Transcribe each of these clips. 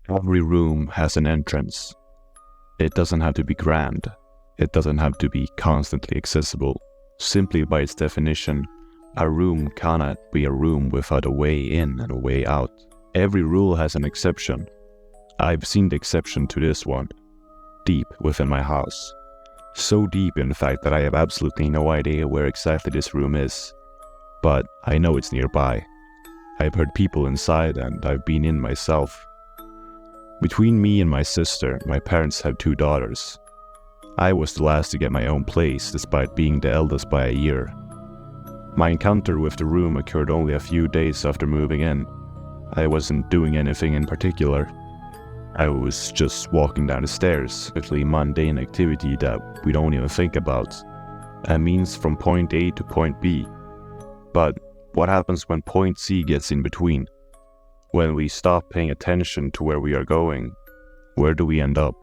Every room has an entrance. It doesn't have to be grand. It doesn't have to be constantly accessible. Simply by its definition, a room cannot be a room without a way in and a way out. Every rule has an exception. I've seen the exception to this one, deep within my house. So deep, in fact, that I have absolutely no idea where exactly this room is. But I know it's nearby. I've heard people inside and I've been in myself. Between me and my sister, my parents have 2 daughters. I was the last to get my own place, despite being the eldest by a year. My encounter with the room occurred only a few days after moving in. I wasn't doing anything in particular. I was just walking down the stairs, a really mundane activity that we don't even think about. A means from point A to point B. But what happens when point C gets in between? When we stop paying attention to where we are going, where do we end up?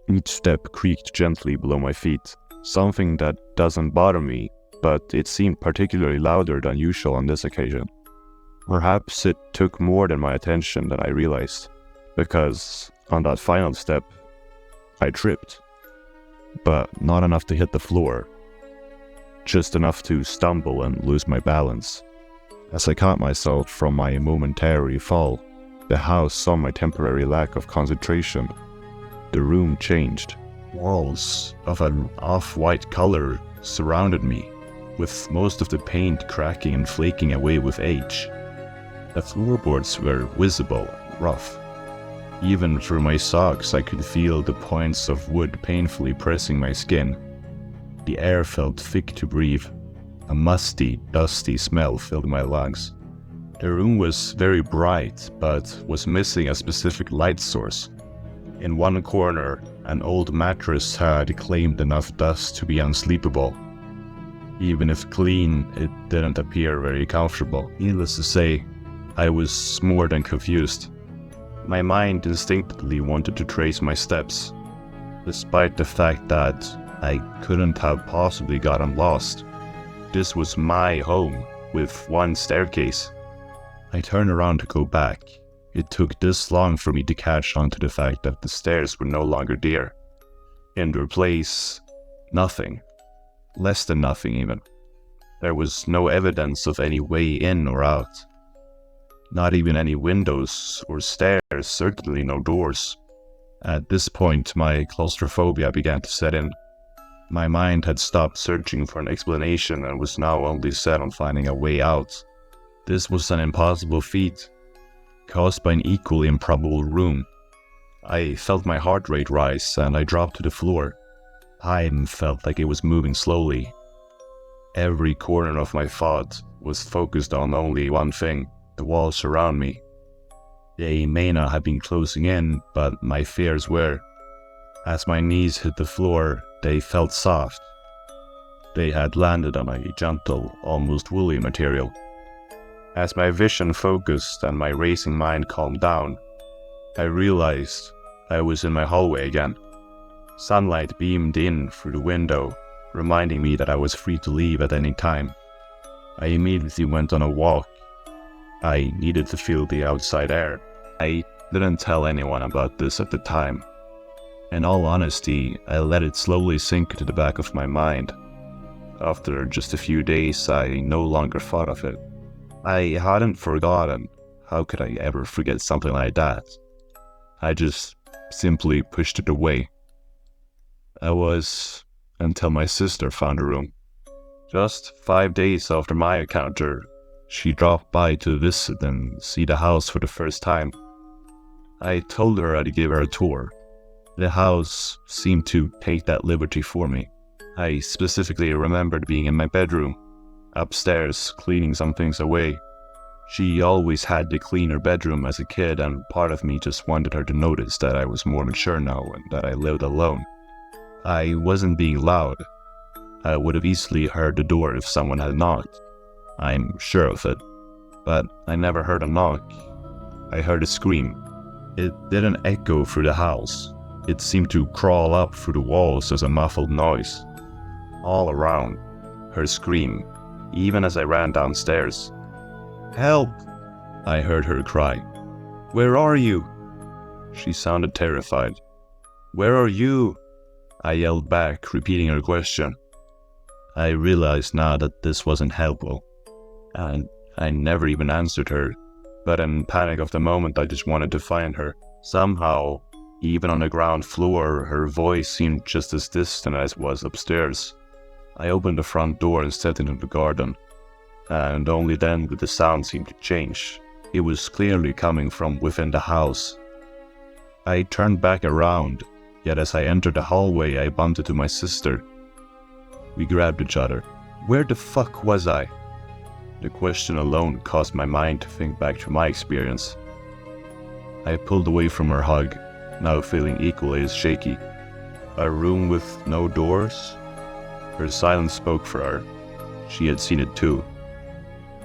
Each step creaked gently below my feet, something that doesn't bother me, but it seemed particularly louder than usual on this occasion. Perhaps it took more than my attention than I realized, because on that final step, I tripped. But not enough to hit the floor, just enough to stumble and lose my balance. As I caught myself from my momentary fall, the house saw my temporary lack of concentration. The room changed. Walls of an off-white color surrounded me, with most of the paint cracking and flaking away with age. The floorboards were visible and rough. Even through my socks I could feel the points of wood painfully pressing my skin. The air felt thick to breathe. A musty, dusty smell filled my lungs. The room was very bright, but was missing a specific light source. In one corner, an old mattress had claimed enough dust to be unsleepable. Even if clean, it didn't appear very comfortable. Needless to say, I was more than confused. My mind instinctively wanted to trace my steps, despite the fact that I couldn't have possibly gotten lost. This was my home, with one staircase. I turned around to go back. It took this long for me to catch on to the fact that the stairs were no longer there. In their place, nothing. Less than nothing even. There was no evidence of any way in or out. Not even any windows or stairs, certainly no doors. At this point, my claustrophobia began to set in. My mind had stopped searching for an explanation and was now only set on finding a way out. This was an impossible feat, caused by an equally improbable room. I felt my heart rate rise and I dropped to the floor. Time felt like it was moving slowly. Every corner of my thought was focused on only one thing: the walls around me. They may not have been closing in, but my fears were. As my knees hit the floor, they felt soft. They had landed on a gentle, almost woolly material. As my vision focused and my racing mind calmed down, I realized I was in my hallway again. Sunlight beamed in through the window, reminding me that I was free to leave at any time. I immediately went on a walk. I needed to feel the outside air. I didn't tell anyone about this at the time. In all honesty, I let it slowly sink into the back of my mind. After just a few days, I no longer thought of it. I hadn't forgotten. How could I ever forget something like that? I just simply pushed it away. I was until my sister found a room. Just 5 days after my encounter, she dropped by to visit and see the house for the first time. I told her I'd give her a tour. The house seemed to take that liberty for me. I specifically remembered being in my bedroom, upstairs, cleaning some things away. She always had to clean her bedroom as a kid, and part of me just wanted her to notice that I was more mature now and that I lived alone. I wasn't being loud. I would have easily heard the door if someone had knocked. I'm sure of it. But I never heard a knock. I heard a scream. It didn't echo through the house. It seemed to crawl up through the walls as a muffled noise. All around, her scream, even as I ran downstairs. "Help!" I heard her cry. "Where are you?" She sounded terrified. "Where are you?" I yelled back, repeating her question. I realized now that this wasn't helpful, and I never even answered her, but in panic of the moment I just wanted to find her. Somehow, even on the ground floor, her voice seemed just as distant as it was upstairs. I opened the front door and stepped into the garden, and only then did the sound seem to change. It was clearly coming from within the house. I turned back around, yet as I entered the hallway I bumped into my sister. We grabbed each other. Where the fuck was I? The question alone caused my mind to think back to my experience. I pulled away from her hug, now feeling equally as shaky. A room with no doors? Her silence spoke for her. She had seen it too.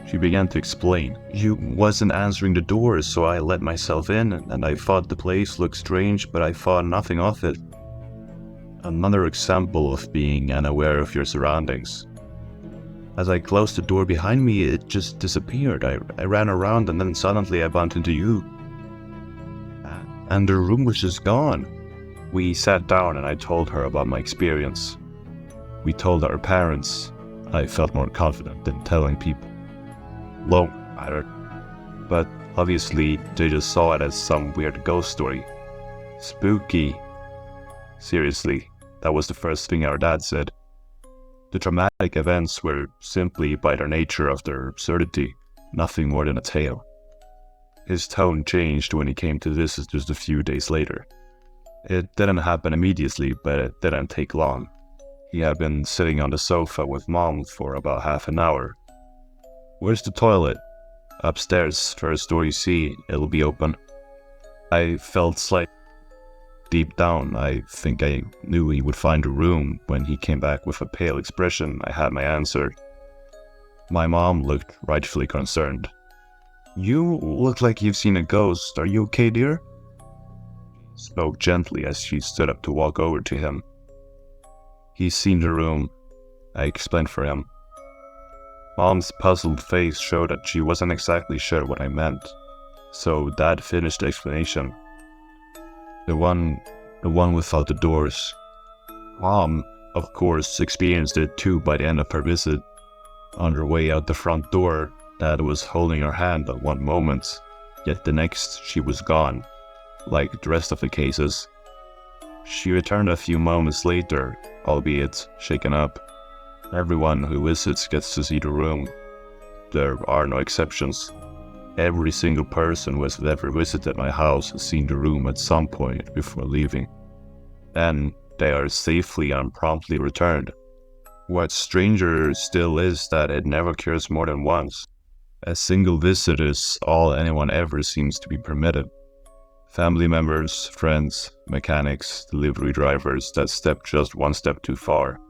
She began to explain. "You wasn't answering the doors, so I let myself in, and I thought the place looked strange, but I thought nothing of it." Another example of being unaware of your surroundings. As I closed the door behind me, it just disappeared. I ran around and then suddenly I bumped into you. And the room was just gone. We sat down and I told her about my experience. We told our parents. I felt more confident in telling people. Long mattered, but obviously they just saw it as some weird ghost story. Spooky. Seriously, that was the first thing our dad said. The dramatic events were simply by their nature of their absurdity, nothing more than a tale. His tone changed when he came to this just a few days later. It didn't happen immediately, but it didn't take long. He had been sitting on the sofa with Mom for about half an hour. "Where's the toilet?" "Upstairs, first door you see, it'll be open." I felt slight. Deep down, I think I knew he would find a room. When he came back with a pale expression, I had my answer. My mom looked rightfully concerned. "You look like you've seen a ghost. Are you okay, dear?" Spoke gently as she stood up to walk over to him. "He's seen the room," I explained for him. Mom's puzzled face showed that she wasn't exactly sure what I meant, so Dad finished the explanation. The one without the doors. Mom, of course, experienced it too by the end of her visit. On her way out the front door, Dad was holding her hand at one moment, yet the next she was gone, like the rest of the cases. She returned a few moments later, albeit shaken up. Everyone who visits gets to see the room. There are no exceptions. Every single person who has ever visited my house has seen the room at some point before leaving. Then they are safely and promptly returned. What's stranger still is that it never occurs more than once. A single visit is all anyone ever seems to be permitted. Family members, friends, mechanics, delivery drivers that step just one step too far.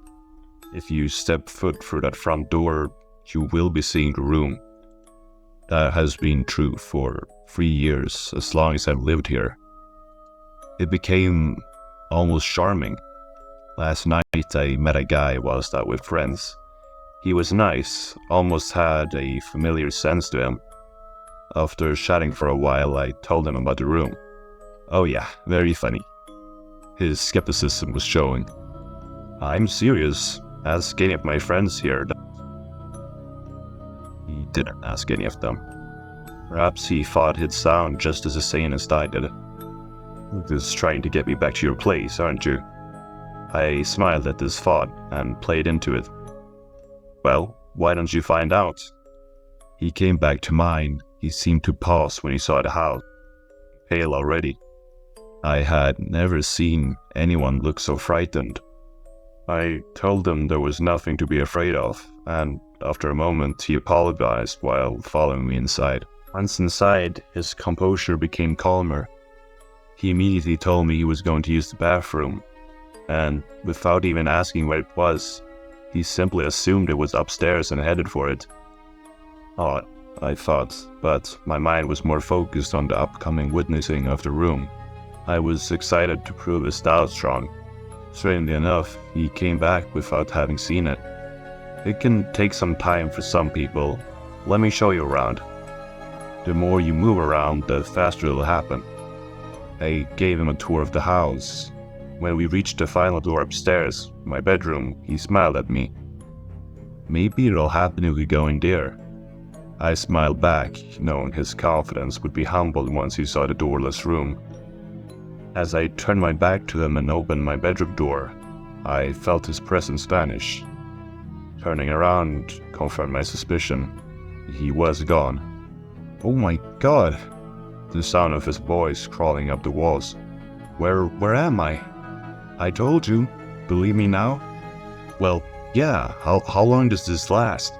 If you step foot through that front door, you will be seeing the room. That has been true for 3 years, as long as I've lived here. It became almost charming. Last night I met a guy whilst out with friends. He was nice, almost had a familiar sense to him. After chatting for a while, I told him about the room. "Oh yeah, very funny." His skepticism was showing. "I'm serious. Ask any of my friends here." He didn't ask any of them. Perhaps he thought he'd sound just as sane as I did. "Just trying to get me back to your place, aren't you?" I smiled at this thought and played into it. "Well, why don't you find out?" He came back to mine. He seemed to pause when he saw the house. Pale already. I had never seen anyone look so frightened. I told him there was nothing to be afraid of, and after a moment he apologized while following me inside. Once inside, his composure became calmer. He immediately told me he was going to use the bathroom, and without even asking where it was, he simply assumed it was upstairs and headed for it. Odd, I thought, but my mind was more focused on the upcoming witnessing of the room. I was excited to prove his doubt strong. Strangely enough, he came back without having seen it. It can take some time for some people. Let me show you around. The more you move around, the faster it'll happen. I gave him a tour of the house. When we reached the final door upstairs, my bedroom, he smiled at me. Maybe it'll happen if we go in there. I smiled back, knowing his confidence would be humbled once he saw the doorless room. As I turned my back to him and opened my bedroom door, I felt his presence vanish. Turning around confirmed my suspicion. He was gone. Oh my god! The sound of his voice crawling up the walls. Where am I? I told you. Believe me now? Well, yeah, how long does this last?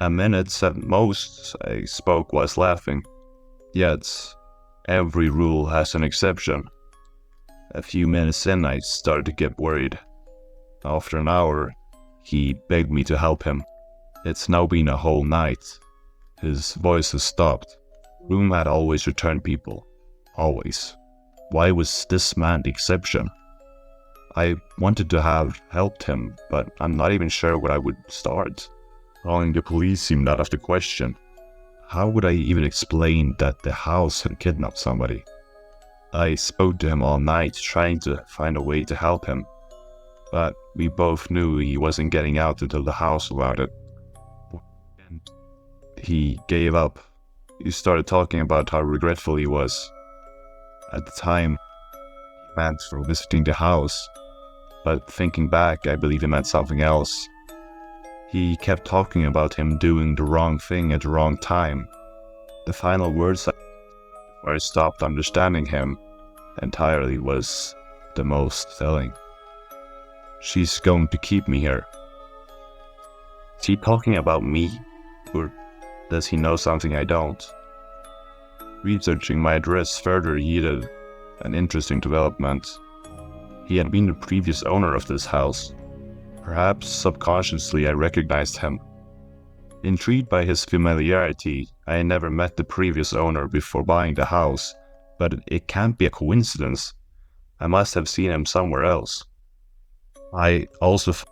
A minute at most, I spoke whilst laughing. Yet, every rule has an exception. A few minutes in, I started to get worried. After an hour, he begged me to help him. It's now been a whole night. His voice has stopped. Room had always returned people. Always. Why was this man the exception? I wanted to have helped him, but I'm not even sure where I would start. Calling the police seemed out of the question. How would I even explain that the house had kidnapped somebody? I spoke to him all night, trying to find a way to help him. But we both knew he wasn't getting out until the house allowed it. He gave up. He started talking about how regretful he was. At the time, he meant for visiting the house, but thinking back, I believe he meant something else. He kept talking about him doing the wrong thing at the wrong time. The final words where I stopped understanding him entirely was the most telling. She's going to keep me here. Is he talking about me? Or does he know something I don't? Researching my address further yielded an interesting development. He had been the previous owner of this house. Perhaps subconsciously I recognized him. Intrigued by his familiarity, I had never met the previous owner before buying the house, but it can't be a coincidence. I must have seen him somewhere else. I also found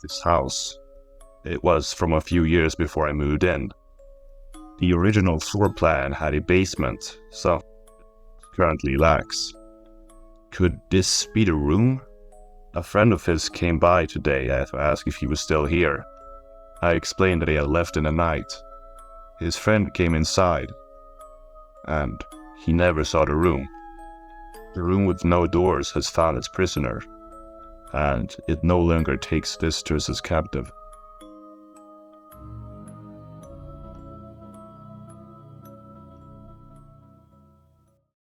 this house. It was from a few years before I moved in. The original floor plan had a basement, so currently lacks. Could this be the room? A friend of his came by today to ask if he was still here. I explained that he had left in the night. His friend came inside, and he never saw the room. The room with no doors has found its prisoner, and it no longer takes visitors as captive.